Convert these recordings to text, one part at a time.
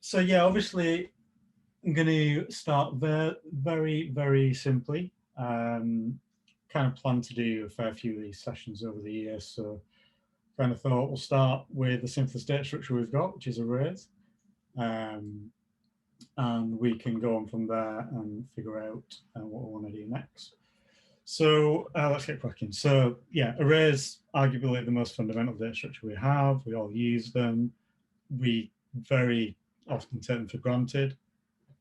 So yeah, obviously I'm going to start very simply. Kind of plan to do a fair few of these sessions over the year, so kind of thought we'll start with the simplest data structure we've got, which is arrays, and we can go on from there and figure out what we want to do next. So let's get cracking. So yeah, arrays, arguably the most fundamental data structure we have. We all use them. We very often take them for granted.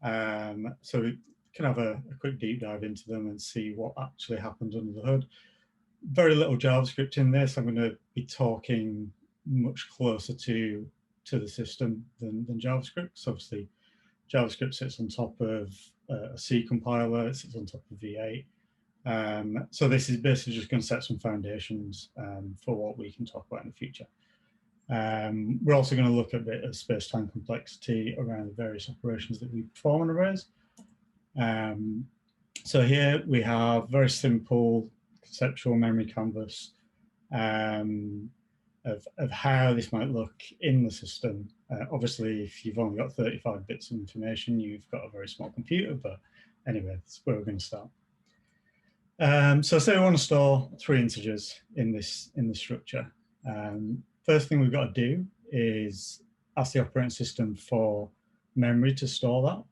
So we can have a quick deep dive into them and see what actually happens under the hood. Very little JavaScript in this. I'm going to be talking much closer to the system than JavaScript. So obviously, JavaScript sits on top of a C compiler. It sits on top of V8. So this is basically just going to set some foundations for what we can talk about in the future. We're also going to look at a bit of space-time complexity around the various operations that we perform on arrays. So here we have very simple conceptual memory canvas of how this might look in the system. Obviously, if you've only got 35 bits of information, you've got a very small computer, but anyway, that's where we're going to start. So say we want to store 3 integers in this structure. First thing we've got to do is ask the operating system for memory to store that.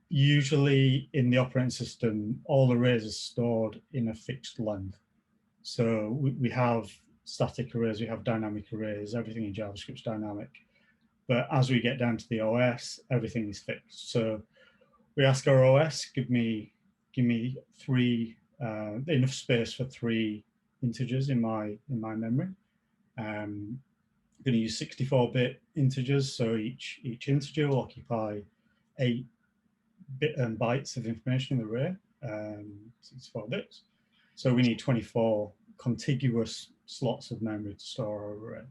Usually in the operating system, all arrays are stored in a fixed length. So we have static arrays, we have dynamic arrays, everything in JavaScript is dynamic. But as we get down to the OS, everything is fixed. So we ask our OS, give me 3, enough space for 3 integers in my memory. I'm going to use 64-bit integers, so each integer will occupy 8 bytes of information in the array, 64 bits. So we need 24 contiguous slots of memory to store our array.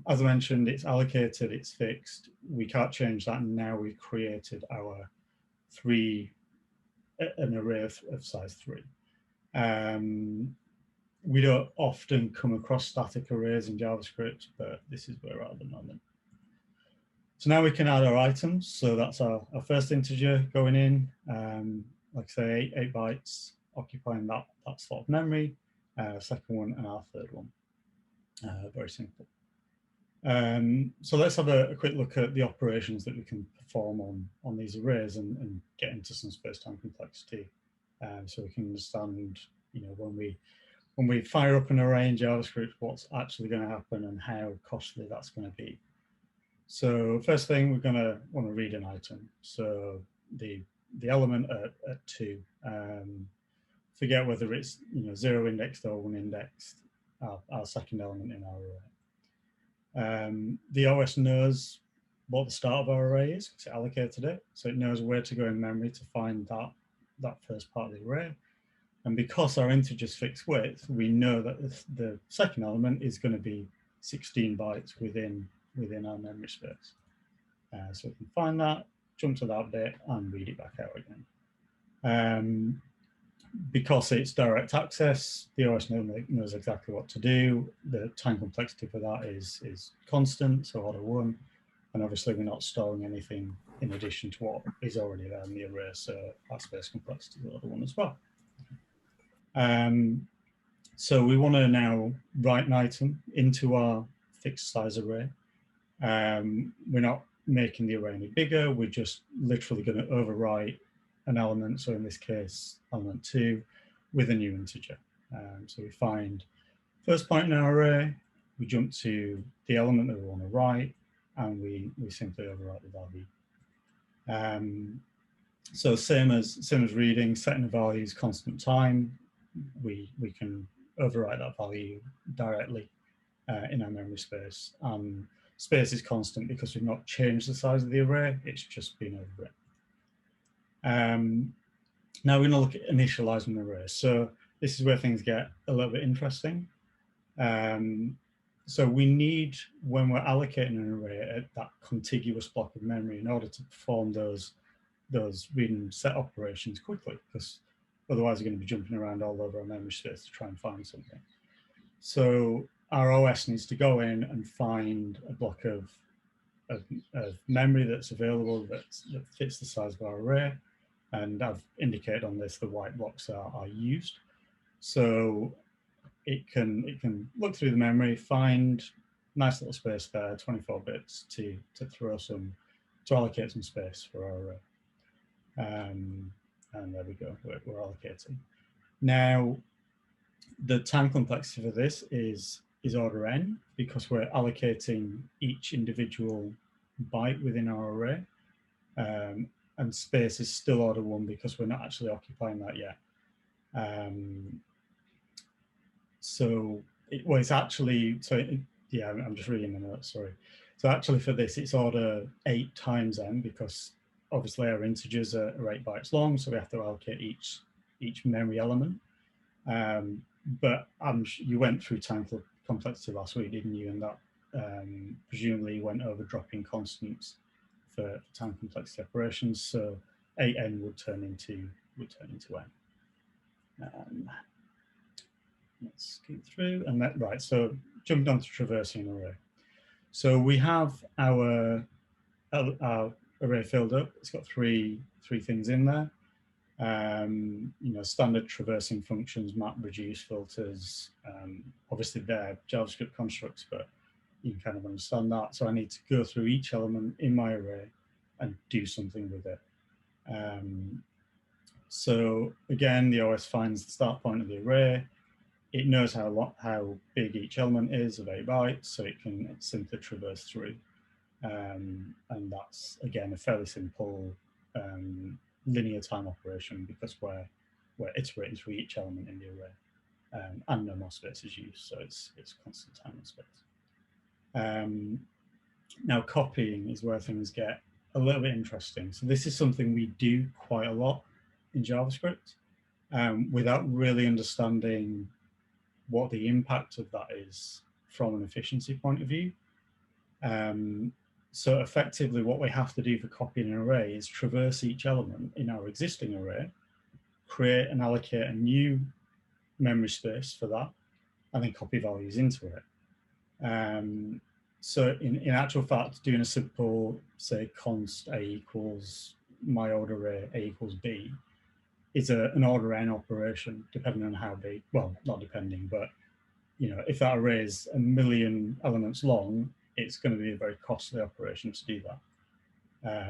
As I mentioned, it's allocated, it's fixed. We can't change that, and now we've created our an array of size 3. We don't often come across static arrays in JavaScript, but this is where we're at the moment. So now we can add our items. So that's our first integer going in, like I say, 8 bytes, occupying that slot of memory, second one, and our third one. Very simple. So let's have a quick look at the operations that we can perform on these arrays and get into some space-time complexity, so we can understand, when we fire up an array in JavaScript, what's actually going to happen and how costly that's going to be. So first thing, we're going to want to read an item. So the element at 2, forget whether it's 0 indexed or 1 indexed, our second element in our array. The OS knows what the start of our array is because it allocated it, so it knows where to go in memory to find that first part of the array. And because our integer is fixed width, we know that the second element is going to be 16 bytes within our memory space. So we can find that, jump to that bit, and read it back out again. Because it's direct access, the OS knows exactly what to do. The time complexity for that is constant, so order 1. And obviously, we're not storing anything in addition to what is already there in the array, so our space complexity is order 1 as well. So we want to now write an item into our fixed size array. We're not making the array any bigger. We're just literally going to overwrite an element. So in this case, element 2 with a new integer. So we find first point in our array, we jump to the element that we want to write, and we simply overwrite the value. So same as reading, setting the values constant time, we can overwrite that value directly in our memory space. Space is constant because we've not changed the size of the array, it's just been overwritten. Now we're going to look at initializing an array. So this is where things get a little bit interesting. So we need, when we're allocating an array, that contiguous block of memory in order to perform those read and set operations quickly, because otherwise we're going to be jumping around all over our memory space to try and find something. So our OS needs to go in and find a block of memory that's available that fits the size of our array. And I've indicated on this the white blocks are used. So it can look through the memory, find nice little space there, 24 bits to allocate some space for our array. And there we go, we're allocating. Now, the time complexity for this is order n, because we're allocating each individual byte within our array. And space is still order 1 because we're not actually occupying that yet. It's actually, yeah, I'm just reading the notes, sorry. So actually for this, it's order 8 times n, because obviously our integers are 8 bytes long, so we have to allocate each memory element. But you went through time complexity last week, didn't you? And that presumably went over dropping constants for time complexity operations. So 8n would turn into n. Let's keep through, and that, right, so jumping on to traversing an array. So we have our array filled up. It's got three things in there. Standard traversing functions, map, reduce, filters. Obviously they're JavaScript constructs, but you can kind of understand that. So I need to go through each element in my array and do something with it. So again, the OS finds the start point of the array. It knows how big each element is of 8 bytes, so it can simply traverse through. And that's, again, a fairly simple linear time operation, because we're iterating through each element in the array, and no more space is used, so it's constant time and space. Now, copying is where things get a little bit interesting. So this is something we do quite a lot in JavaScript, without really understanding what the impact of that is from an efficiency point of view. So effectively what we have to do for copying an array is traverse each element in our existing array, create and allocate a new memory space for that, and then copy values into it. So in actual fact, doing a simple, say, const a equals my order array, a equals b, is an order n operation, depending on how big, well, not depending, but if that array is 1 million elements long, it's going to be a very costly operation to do that.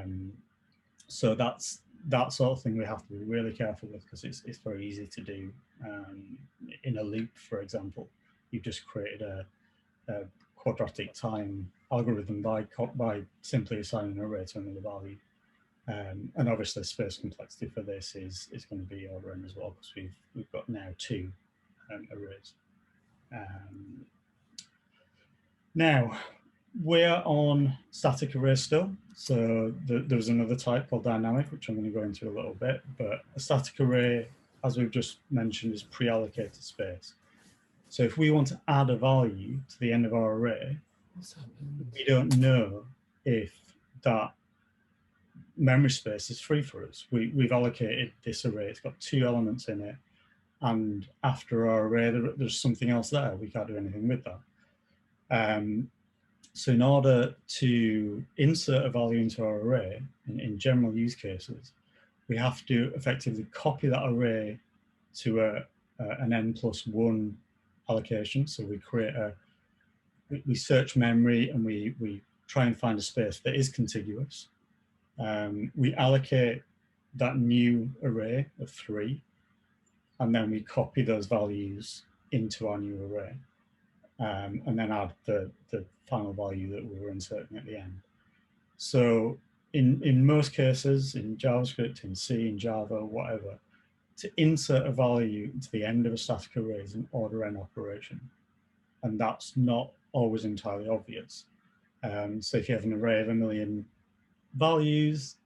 So that's that sort of thing we have to be really careful with, because it's very easy to do. In a loop, for example, you've just created a quadratic time algorithm by simply assigning an array to another value. And obviously space complexity for this is going to be order n as well, because we've got now 2 arrays. Now, we're on static arrays still. So there's another type called dynamic, which I'm going to go into a little bit. But a static array, as we've just mentioned, is pre-allocated space. So if we want to add a value to the end of our array, we don't know if that memory space is free for us. We've allocated this array, it's got 2 elements in it, and after our array there's something else there. We can't do anything with that. So in order to insert a value into our array, in general use cases, we have to effectively copy that array to an n+1 allocation. So we search memory and we try and find a space that is contiguous. We allocate that new array of 3, and then we copy those values into our new array, and then add the final value that we were inserting at the end. So in most cases, in JavaScript, in C, in Java, whatever, to insert a value into the end of a static array is an order n operation, and that's not always entirely obvious. So if you have an array of 1 million values,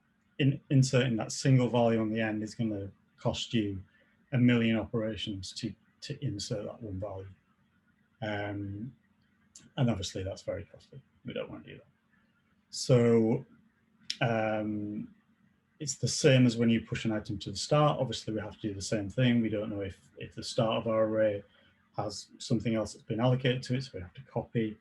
inserting that single value on the end is going to cost you 1 million operations to insert that one value. And obviously that's very costly. We don't want to do that. So it's the same as when you push an item to the start. Obviously we have to do the same thing. We don't know if the start of our array has something else that's been allocated to it, so we have to copy,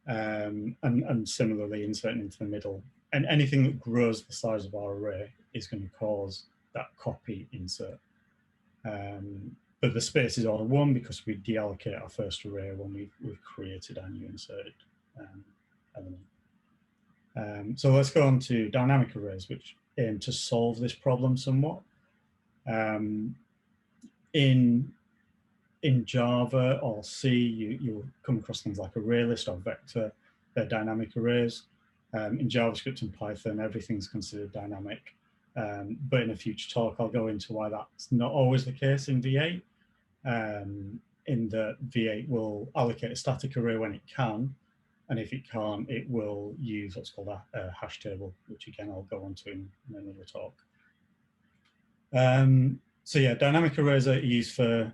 and similarly inserting into the middle. And anything that grows the size of our array is going to cause that copy insert. But the space is order 1 because we deallocate our first array when we've created our new inserted element. So let's go on to dynamic arrays, which aim to solve this problem somewhat. In Java or C, you'll come across things like ArrayList or vector. They're dynamic arrays. In JavaScript and Python, everything's considered dynamic. But in a future talk, I'll go into why that's not always the case in V8. In that V8 will allocate a static array when it can, and if it can't, it will use what's called a hash table, which again I'll go on to in another talk. So yeah, dynamic arrays are used to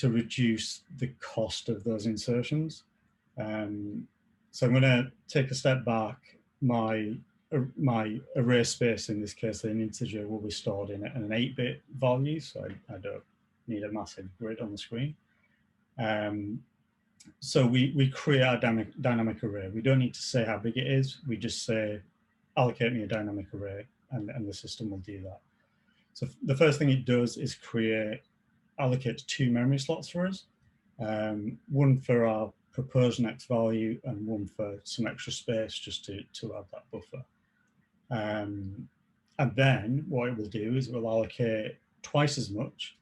reduce the cost of those insertions. So I'm going to take a step back. My array space, in this case an integer, will be stored in an 8-bit value, so I don't need a massive grid on the screen. So we create our dynamic array. We don't need to say how big it is. We just say, allocate me a dynamic array, and the system will do that. So the first thing it does is allocate 2 memory slots for us, one for our proposed next value and one for some extra space just to add that buffer. And then what it will do is it will allocate twice as much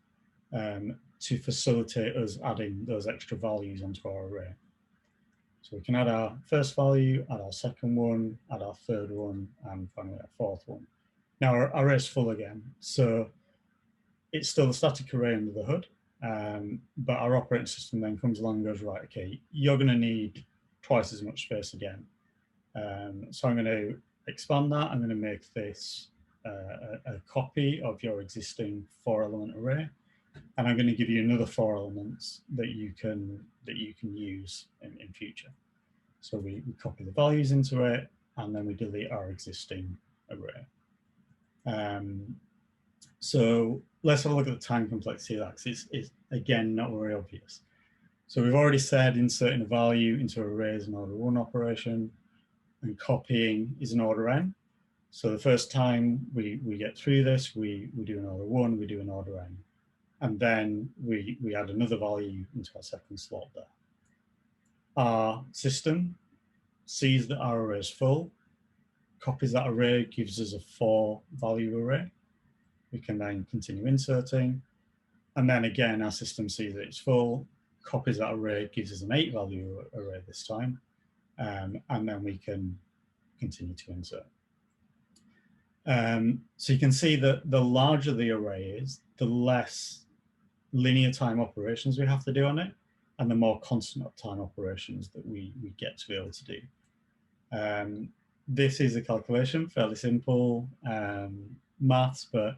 to facilitate us adding those extra values onto our array. So we can add our first value, add our second one, add our third one, and finally our fourth one. Now our array is full again, so it's still a static array under the hood, but our operating system then comes along and goes, right, okay, you're going to need twice as much space again. So I'm going to expand that. I'm going to make this a copy of your existing 4-element array, and I'm going to give you another 4 elements that you can use in future. So we copy the values into it, and then we delete our existing array. So let's have a look at the time complexity of that, because it's again not very obvious. So we've already said inserting a value into an array is an order 1 operation, and copying is an order n. So the first time we get through this, we do an order 1, we do an order n, and then we add another value into our second slot there. Our system sees that our array is full, copies that array, gives us a 4-value array. We can then continue inserting, and then again our system sees that it's full, copies that array, gives us an 8-value array this time, and then we can continue to insert. So you can see that the larger the array is, the less linear time operations we have to do on it, and the more constant time operations that we get to be able to do. This is a calculation, fairly simple maths, but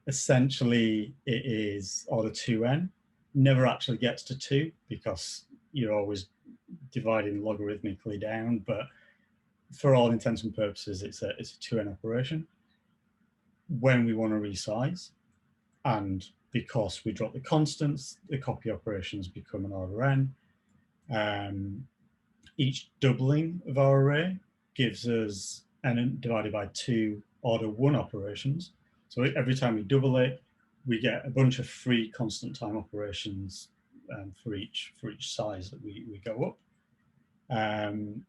essentially it is order 2n. Never actually gets to 2 because you're always dividing logarithmically down, but for all intents and purposes, it's a 2n operation. When we want to resize, and because we drop the constants, the copy operations become an order n. Each doubling of our array gives us n divided by 2 order 1 operations. So every time we double it, we get a bunch of free constant time operations for each size that we go up. And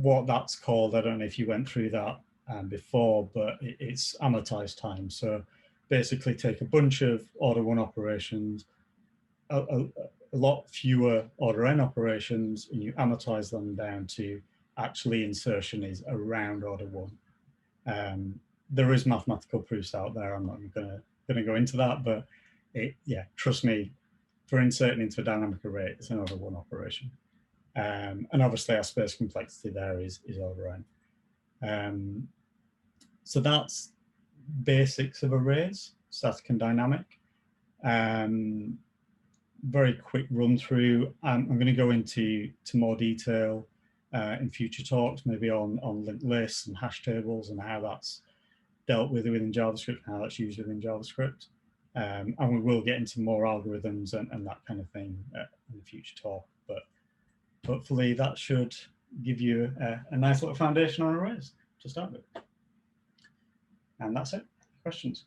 what that's called, I don't know if you went through that before, but it's amortized time. So basically take a bunch of order 1 operations, a lot fewer order n operations, and you amortize them down to actually insertion is around order 1. There is mathematical proofs out there. I'm not going to go into that, but yeah, trust me, for inserting into a dynamic array, it's an order 1 operation. And obviously our space complexity there is order n. So that's basics of arrays, static and dynamic. Very quick run through. I'm going to go into more detail in future talks, maybe on linked lists and hash tables and how that's dealt with within JavaScript and how that's used within JavaScript. And we will get into more algorithms and that kind of thing in the future talk. But hopefully that should give you a nice little foundation on arrays to start with. And that's it. Questions?